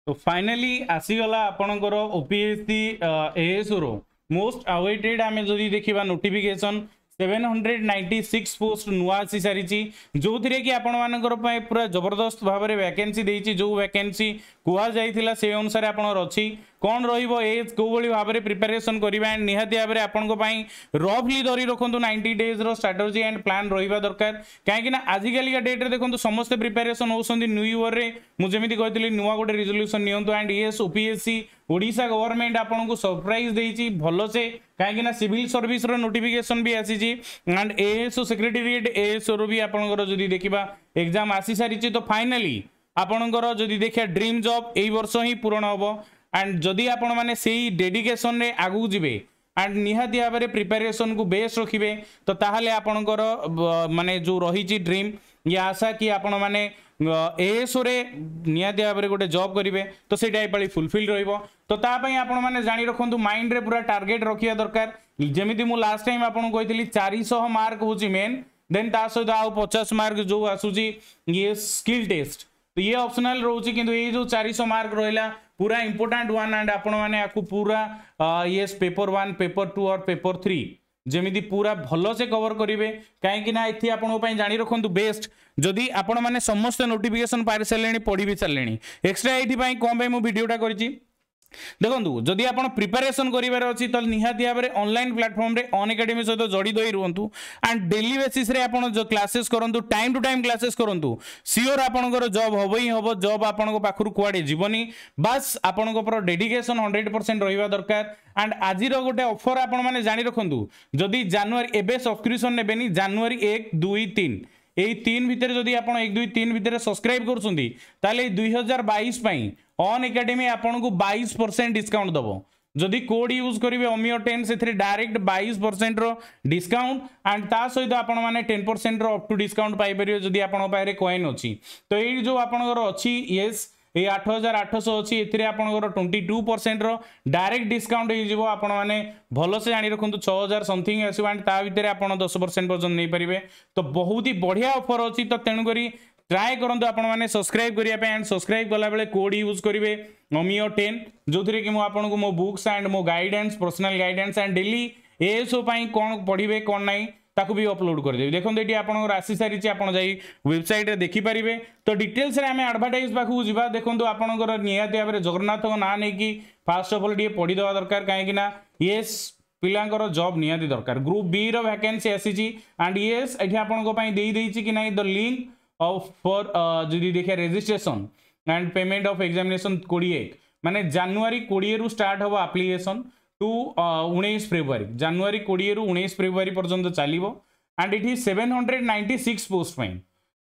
तो फाइनाली आसीगला आपणकर OPSC ASO रो most awaited आम जदि देखा नोटिफिकेशन 796 पोस्ट नुआ आसी सारी जो थी कि आपण मानकर पूरा जबरदस्त भाव में वैकेंसी देती जो वैकेंसी कहुला से अनुसार आपणर अच्छी कौन रेज कौ भाव में प्रिपेरेसन करवा एंड निहाती भाव में आपण रफली धरी रखु 90 डेज स्ट्राटेजी एंड प्लान रहा दरकार कहीं आजिकल डेट्रे देखो समस्ते प्रिपेरेसन होती न्यू इयर में मुझे कहती नुआ गोटे रिजोल्यूशन नियंतु and yes OPSC Odisha government आपन को सरप्राइज देती भल से कहीं सिविल सर्विस नोटिफिकेशन भी आसी एंड एएसओ सेक्रेटेरिएट एएसओ रो भी आपंकर जदि देखा एग्जाम आसी सारी तो फाइनाली आपणकर जदि देखा ड्रीम जॉब यही वर्ष ही पूरण हम एंड जदि आपण मैंने से डेडिकेशन रे आगू जीवे एंड निहाती भाव में प्रिपेरेसन को बेस्ट रखिए तो ताहले आपणकर माने जो रही ड्रीम या आशा कि आपण मैंने एएसओ रे निहाती भाव में गोटे जॉब करेंगे तो सहीटा एपाली फुलफिल रहिबो तो तापाई आपण मैंने जानी रखु माइंड रे पूरा टार्गेट रखा दरकार जमीती मु लास्ट टाइम आपको कही 400 मार्क हूँ मेन देन ता सहित आउ 50 मार्क जो आसूची ये स्किल टेस्ट तो ये ऑप्शनल रोचे कि ये जो 400 मार्क रहा पूरा इंपोर्टेंट वन एंड आपण मैंने आपको पूरा ये पेपर 1 पेपर 2 और पेपर 3 जमीती पूरा भल से कवर करेंगे कहीं आपन जानी रखु बेस्ट जदि आपण मैंने समस्त नोटिफिकेशन पारि सारे पढ़ी भी सारे एक्सट्रा ये कौन मुझे वीडियोटा करी देखो जदि आप प्रिपेरेसन करार अच्छी तो निहाती भाव में ऑनलाइन प्लेटफॉर्म रे अन एकेडमी सहित जड़ित हो रुहतु एंड डेली बेसिस रे आपण जो क्लासेस करूँ टाइम टू टाइम क्लासेस करूँ सियोर आपंकर जॉब हम ही हम जॉब आपण पाखु कुआड़े जीवनी बास आपण डेडिकेशन 100% रहा दरकार एंड आज गोटे ऑफर आपण मैंने जानी रखु जदि जानुआरी एबे सब्सक्रिप्शन नेबेनी जानुआरी 1 2 3 यही 3 भितर जदि आप 1 2 3 भितर सब्सक्राइब कर 2022 अन एकेडमी आपन को 22% डिस्काउंट दबो जदि कोड यूज करेंगे अमियो 10 से डायरेक्ट 22% रो डिस्काउंट एंड ता सहित आपण माने 10% रो अप टू डिस्काउंट पाई परियो जदि आपण पारे कॉइन अछि तो ये जो आपनकर अछि यस ये 8800 अच्छी ए आपंकर 22% रो डायरेक्ट डिस्काउंट हो आपण मैंने भल से जानी रखु 6000 समथिंग आसो एंड ता भितर आप 10% पर्यटन नहीं पारे तो बहुत ही बढ़िया ऑफर अच्छी तो तेणुक ट्राए करूँ आपण मैंने सब्सक्राइब करने एंड सब्सक्राइब कला बेले कोड यूज करेंगे अमियो 10 जो थी कि आपको मो बुक्स एंड मो guidance personal guidance and daily ASO कौन पढ़े कौन ना ताकू भी अपलोड करदेवी देखो ये आपंकर आसी सारी आप वेबसाइट रे देखिपारे तो डिटेल्स रे आम एडवर्टाइज पाखु जा देखो आपंकर निहाती भाव में जगन्नाथ ना नहीं कि फास्ट ऑफ ऑल पढ़ीदेवा दरकार कहीं येस पिलांकर जॉब निहाती दरकार ग्रुप बी रो वैकेंसी आसी एंड येस ये आपंपाई कि ना द लिंक ऑफ फॉर जदि देखिए registration and payment of examination 28 माने जनवरी 20 रु स्टार्ट हम एप्लिकेशन टू 19 फेब्रुआरी जनवरी 20 रु 19 फेब्रुआरी पर्यंत चलो and it 796 post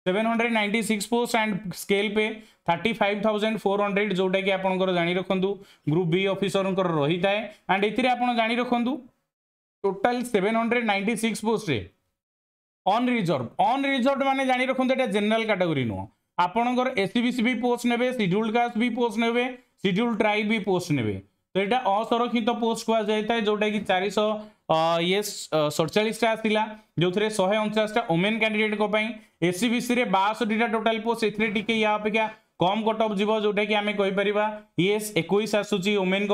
796 post and scale पे 35,400 जोटा कि आपंकर जानी रखु ग्रुप बी ऑफिसर रही थाए एंड ये जानी रखु टोटाल 796 पोस्ट ऑन रिजर्व माने जानी रखु जनरल कैटेगरी नुह आपणकर एससीबीसी भी पोस्ट ने शेड्यूल्ड कास्ट भी पोस्ट ने शेड्यूल्ड ट्राइब भी पोस्ट ने तो यहाँ असुरक्षित पोस्ट कह जाए जोटा कि 447 आसला जो थे 149 ओमेन कैंडिडेट एससीबीसी रे 62 टोटाल पोस्ट ए या अपेक्षा कम कट ऑफ जीव जोटा कि आम कहीपर येस 21 आसूची ओमेन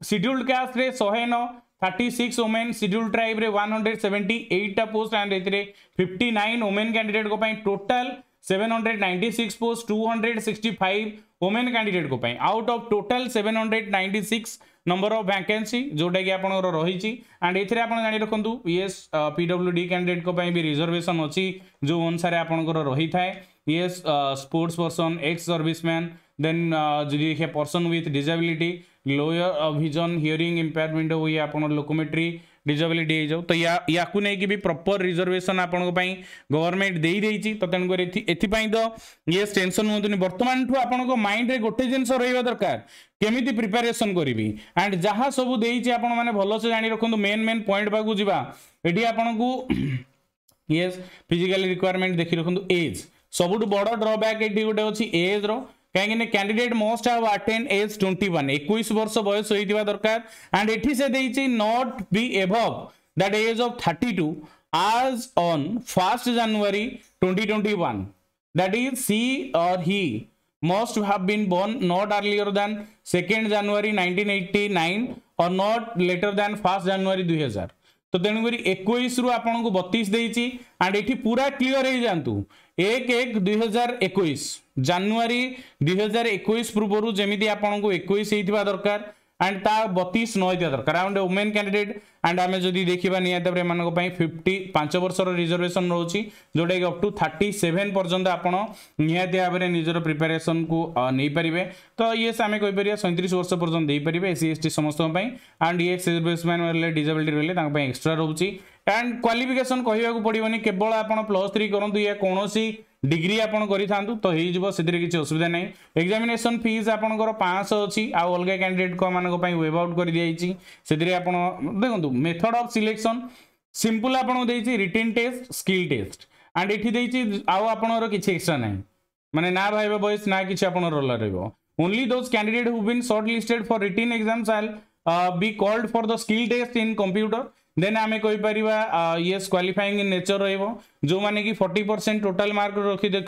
शेड्यूल्ड कास्ट रे 109 36 ओमेन शेड्यूल्ड ट्राइब रे 178 post and a 59 women candidate total 796 post 265 women candidate को out of total 796 number of vacancy जोटा कि आपन रही एंड ये जानी रखु येस पीडब्ल्यूडी कैंडिडेट को भी रिजर्वेशन अच्छी जो अनुसार आपंकर रही थाए yes sports person ex serviceman then जो देखिए person with disability lower vision hearing impairment हुई आप लोकोमेट्री डिजेबिलिटी हो जाओ तो या नहीं भी प्रॉपर रिजर्वेशन आपण गवर्नमेंट दे देती तो तेणुकर एपाई तो ये टेंशन हूँ बर्तमान ठू आपण माइंड रे गोटे जिनस रहा दरकार केमिति प्रिपेरेसन करी एंड जहाँ सब देती आपण मैंने भल से जानी रखु मेन मेन पॉइंट पाक जा ये आपन को ये फिजिकल रिक्वायरमेंट देखी रखु एज सबुठ बड़ ड्रॉबैक ये गोटे अच्छी एज रो कहीं candidate must have attain age 21 21 वर्ष बयस होइतिबा दरकार एंड एठी से देइछि not be above that age of 32 as on 1st January 2021 that is she or he must have been born not earlier than 2nd January 1989 or not later than 1st January 2000। तो तेणुक 21 रु आपन को 32 देइछि and एठी पूरा clear हो जानतु 1/1/2021 जनवरी 2021 पूर्व जमीती आपन को 21 हेतिबा दरकार एंड ता 32 न हेतिबा दरकार राउंड वुमेन कैंडिडेट एंड आमे जदी देखिबा नियाते रे मानको पई 55 वर्षर रिजर्वेशन रहउची जोडे कि अप टू 37 पर्यंत आपण नियाते आबरे निजर प्रिपरेशन को नै परिबे। तो ये आमे कहि परिया 37 वर्ष पर्यंत देई परिबे एससी एसटी समस्त पई एंड ये सर्विसमैन वाले डिसेबिलिटी रहले तांग पई एक्स्ट्रा रहउची एंड क्वालिफिकेशन कहिबा को पड़िबोनी केवल आपण +3 करंतु या कोनोसी डिग्री आपन करि थांतु तो हेइ जिवो सेतिरे किछि असुविधा नै। एग्जामिनेशन फीस आपनकर 500 अछि आ अलगा कैंडिडेट को मानको पई वेब आउट करि दियाइछि सेतिरे आपण देखंतु मेथड ऑफ सिलेक्शन सिंपल आपन देइछि written test skill test and एठी देइछि आ आपनर किछि एक्स्ट्रा नै माने ना भाइबा बॉयज ना किछि आपन रोल रहइबो only those candidate who been shortlisted for written exam shall be called for the skill test in computer then आमे कहि परिबा यस क्वालिफाइंग इन नेचर रहइबो जो माने कि 40% टोटल मार्क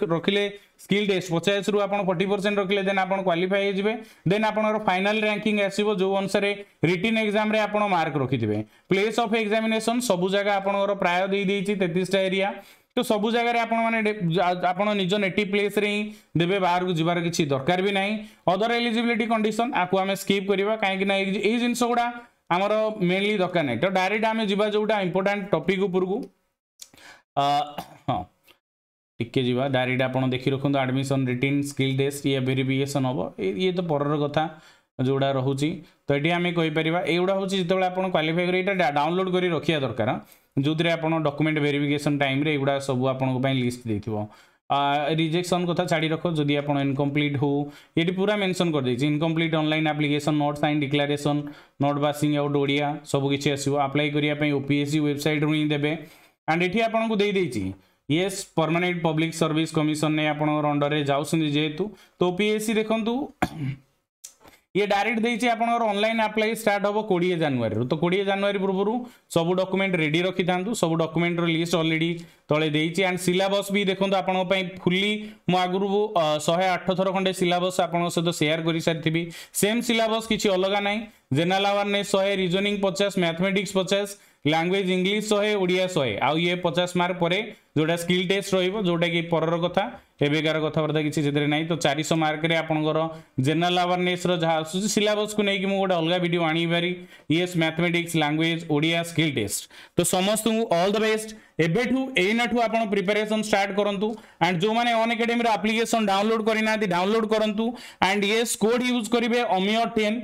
रखिले स्किल टेस्ट 50 रु आपण 40% रखिले देन आपण क्वालिफाई हे जिवे देन आपनर फाइनल रैंकिंग आसीबो जो अनुसार रिटन एग्जाम रे आपण मार्क रखिथिबे। प्लेस ऑफ एग्जामिनेशन सब जगह आपनर प्राय देई देइछि 33 टा एरिया तो सब जगह आपण माने आपण निज नेटिव प्लेस रे देबे बाहर को जिबार किछि दरकार भी नाही। अदर एलिजिबिलिटी कंडीशन आकु हमें स्किप करिबा काहे कि ना ए जिंस गुडा आमर मेनली दरकार नहीं। तो डायरेक्ट आम जा जोटा इंपोर्टाट टॉपिक उपर को हाँ टिके जीवा डायरेक्ट आप देखी रखु एडमिशन रिटन स्किल टेस्ट ये वेरिफिकेशन हम ये तो पर कथा जोड़ा रोचे। तो ये आम कहीपर युवा हूँ जो आप क्वालिफाई कर डाउनलोड कर रखा दरकार जो थे आप डॉक्यूमेंट वेरिफिकेशन टाइम रे एगुड़ा सब आप लिस्ट देथिबो। रिजेक्शन कथा छाड़ी रख जदि आप इनकम्प्लीट हो ये पूरा मेंशन कर देछि incomplete online application not sign declaration not passing out Odia सब किछि आसीबो अप्लाई करिया पई ओपीएससी वेबसाइट रु ही देबे एंड एठी आपन को देई देछि yes permanent public service commission ने आपन अंडर रे जाउसुनी जेतु तो ओपीएससी देखंतु ये डायरेक्ट देछि आपनर ऑनलाइन अप्लाई स्टार्ट होबो 20 जनवरी तो 20 जनवरी पूर्व सब डॉक्यूमेंट रेडी रखि थांतु सब डॉक्यूमेंट रो लिस्ट ऑलरेडी तळे देछि एंड सिलेबस भी देखंतु आपन पई फुल्ली मु आगुरु 108 थर खंडे सिलेबस आपन सहित शेयर करि सारथिबी सेम सिलेबस किछि अलगा नै general awareness 100 reasoning 50 mathematics 50 language English 100 Odia 100 आउ ये 50 मार्क परे जोटा स्किल टेस्ट रहिबो जोटा कि परर कथा एबेकार कथाबार्ता किसी जेतरे नाही तो 400 मार्क रे आपनकर जनरल अवेयरनेस रो जहा सिलेबस को नै कि मु गोटे अलगा वीडियो आनी बारी yes mathematics language Odia skill test. तो समस्त ऑल द बेस्ट एबेठू एनाठू आपण प्रिपरेशन स्टार्ट करंतु एंड जो माने ऑन एकेडमी रो एप्लीकेशन डाउनलोड करिना डाउनलोड करंतु एंड यस कोड यूज करिवे Amiyo 10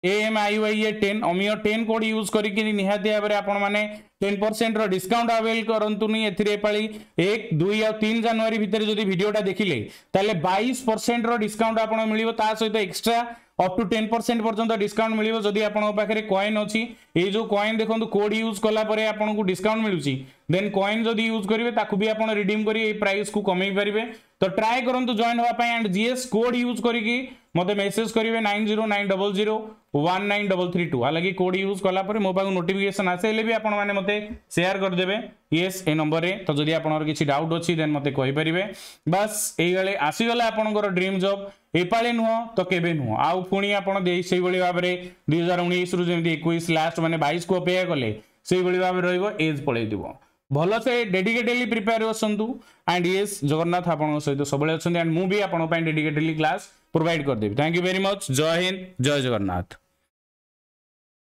AMIYA 10 Amiyo 10 code use करके निहाती भाव आपण माने 10% रो डिस्काउंट अवेल करंतुनी एथिरे पाली 1 2 और 3 जनवरी भितर जदी वीडियोटा देखिले ताले 22% रो डिस्काउंट आपण मिलिबो ता सहित एक्स्ट्रा अप टू 10% पर्यंत डिस्काउंट मिलिबो जदी आपण पाखरे कॉइन अछि ए जो कॉइन देखंतु कोड यूज कला परे आपण को डिस्काउंट मिलुची देन कॉइन जदी यूज करिवे ताकू भी आपण रिडीम करी ए प्राइस को कमी परिबे। तो ट्राई करंतु जॉइन होवा पय एंड जीएस कोड यूज करिकी मते मेसेज करिवे 909000193332 हालांकि कोड यूज कला परे मो पाखु नोटिफिकेशन आसेले भी आपण माने मते शेयर कर देबे यस ए नंबर रे। तो जदी आपनर किछि डाउट अछि देन मते कहि परिबे बस एई गले आसी गले आपनकर ड्रीम जॉब एपाळे नुह तो केबे नुह आउ पुणी आपण देई सेई बळी भाबरे 2019 रु जेमि 21 लास्ट माने 22 को अपेक्षा कले सेई बळी भाबरे रहइबो एज पळेइ दिबो भलो से डेडिकेटेडली प्रिपेयर होसंतु एंड यस जगन्नाथ आपण सहित सबले अछंती एंड मु भी आपण पय डेडिकेटेडली क्लास प्रोवाइड कर देबी। Thank you very much. जय हिंद जय जगन्नाथ।